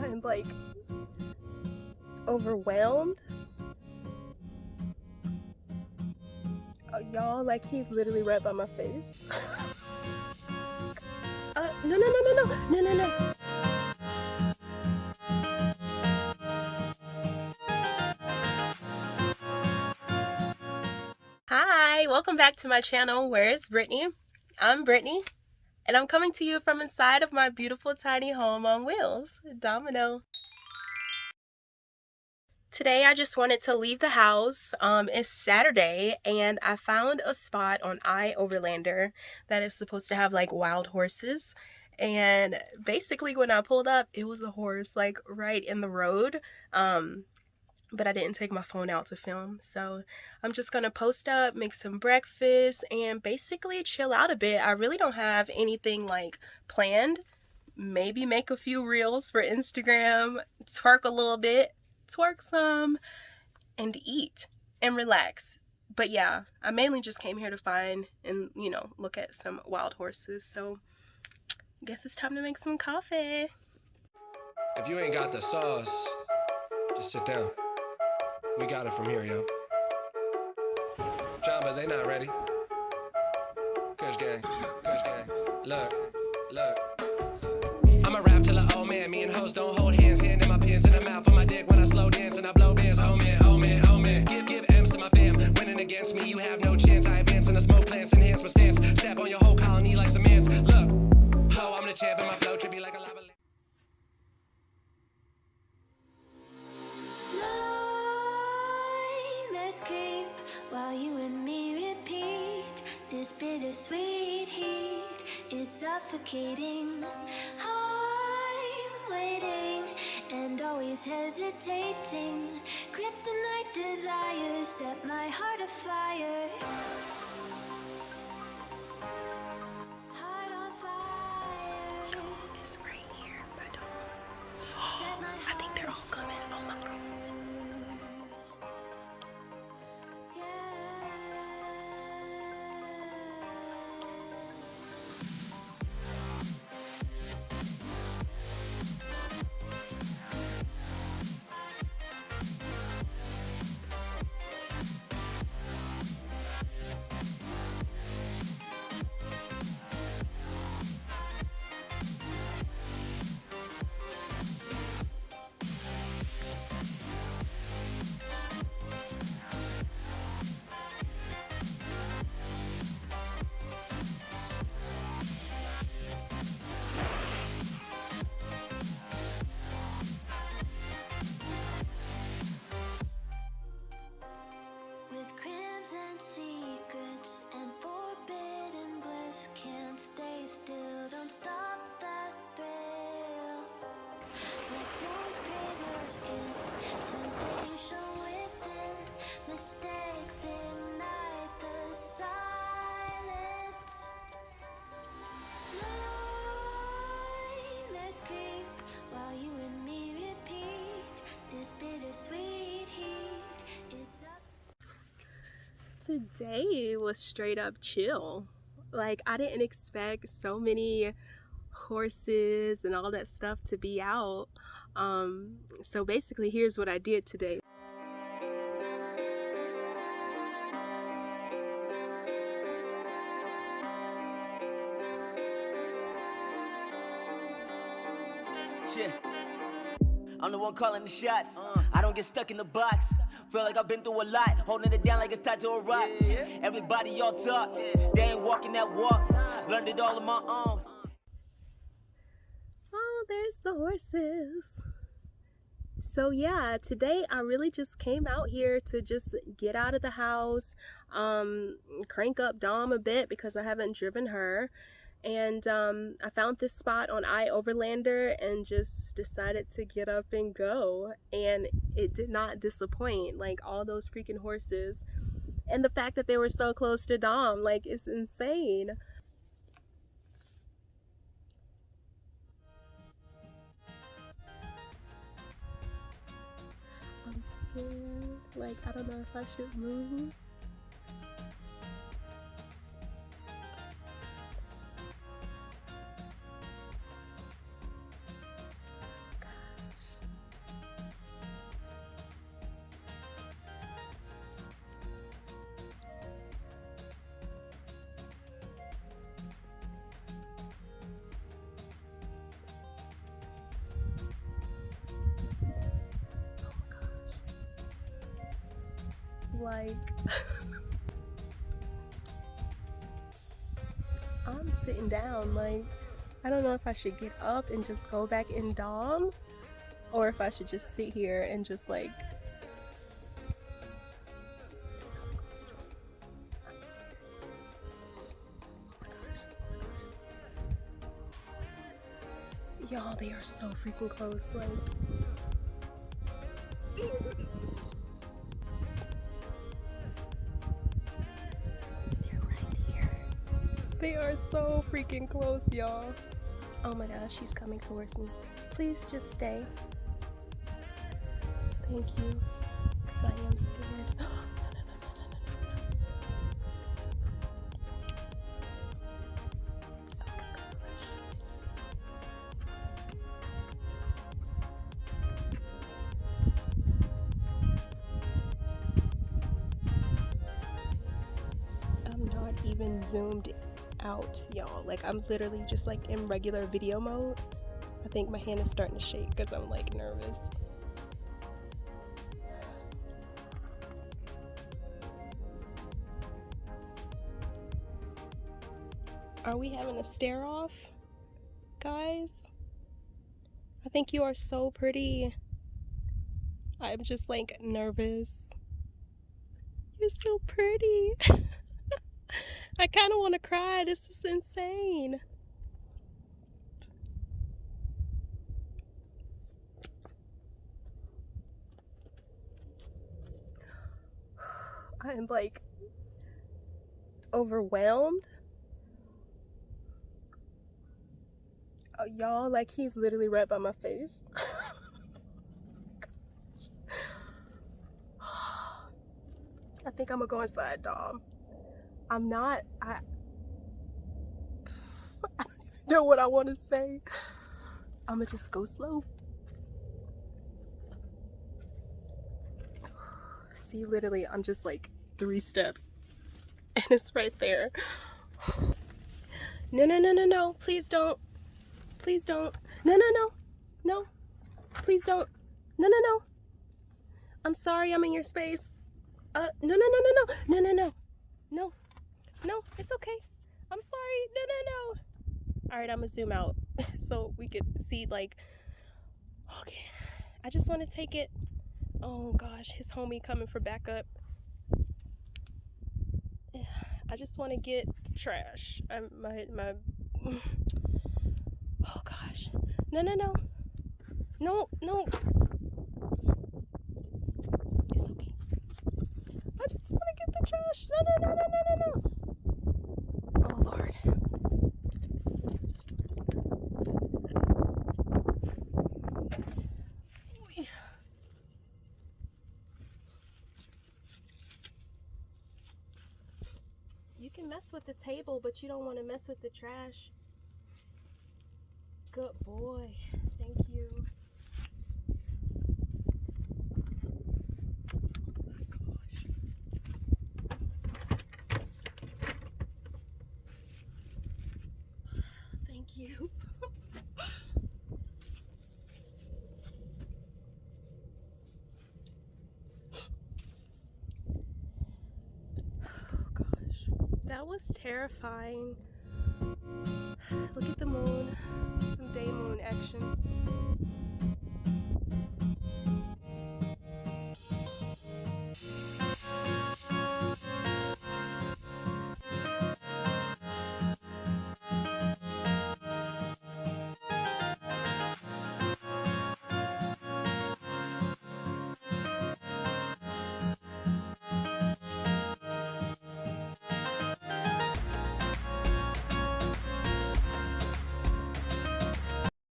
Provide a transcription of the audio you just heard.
I'm like overwhelmed. Y'all, like he's literally right by my face. No. Hi, welcome back to my channel. Where is Brittany? I'm Brittany, and I'm coming to you from inside of my beautiful tiny home on wheels, Domino. Today I just wanted to leave the house. It's Saturday, and I found a spot on iOverlander that is supposed to have like wild horses. And basically when I pulled up, it was a horse like right in the road. But I didn't take my phone out to film, so I'm just gonna post up, make some breakfast, and basically chill out a bit. I really don't have anything like planned. Maybe make a few reels for Instagram, twerk a little bit, twerk some, and eat and relax. But yeah, I mainly just came here to find and, you know, look at some wild horses. So I guess it's time to make some coffee. If you ain't got the sauce, just sit down. We got it from here, yo. John, but they not ready. Kush gang. Look. I'ma rap till an old man. Me and hoes don't hold hands. Hand in my pants in the mouth of my dick when I slow dance and I blow bands. Oh man. Give M's to my fam. Winning against me, you have no chance. I advance in the smoke plants, enhance my stance. Step on your whole colony like some ants. Look, ho, I'm the champ and my flow trippy like a lava. Creep while you and me repeat. This bittersweet heat is suffocating. I'm waiting and always hesitating. Kryptonite desires set my heart afire. Heart on fire. It's right here, but I think they're all coming. Oh my God. With crimson secrets and forbidden bliss, can't stay still, don't stop that thrill. Like bones crave your skin, temptation within, mistakes ignite the silence. Nightmares creep while you and me repeat. This bittersweet heat is Today was straight up chill. Like, I didn't expect so many horses and all that stuff to be out. So basically, here's what I did today. Shit. I'm the one calling the shots. I don't get stuck in the box. Feel like I've been through a lot, holding it down like it's tied to a rock. Everybody all talk, they ain't walking that walk. Learned it all on my own. Oh, there's the horses. So yeah, today I really just came out here to just get out of the house, crank up Dom a bit because I haven't driven her. And I found this spot on iOverlander and just decided to get up and go, and it did not disappoint. Like, all those freaking horses, and the fact that they were so close to Dom, like, it's insane. I'm scared. Like, I don't know if I should move. Like, I'm sitting down. Like, I don't know if I should get up and just go back in Dom, or if I should just sit here and just like. Y'all, they are so freaking close. Like, they're right here. They are so freaking close, y'all. Oh my gosh, she's coming towards me. Please just stay. Thank you, because I am scared. I'm not even zoomed out, y'all. Like, I'm literally just like in regular video mode. I think my hand is starting to shake because I'm like nervous. Are we having a stare off, guys? I think you are so pretty. I'm just like nervous. You're so pretty. I kind of want to cry. This is insane. I am like overwhelmed. Oh, y'all, like he's literally right by my face. I think I'm gonna go inside, Dom. I'm not. I don't even know what I want to say. I'm gonna just go slow. See, literally, I'm just like 3 steps, and it's right there. No, no, no, no, no! Please don't! Please don't! No, no, no, no! Please don't! No, no, no! I'm sorry, I'm in your space. No, no, no, no, no, no, no, no, no, no! It's okay. I'm sorry. No, no, no. All right, I'm gonna zoom out so we could see. Like, okay, I just want to take it. Oh gosh, his homie coming for backup. I just want to get the trash. My. Oh gosh. No, no, no. No, no. It's okay. I just want to get the trash. No, no, no, no, no, no, no. Oh Lord. You can mess with the table, but you don't want to mess with the trash. Good boy. Thank you. Oh my gosh. Thank you. Oh gosh. That was terrifying.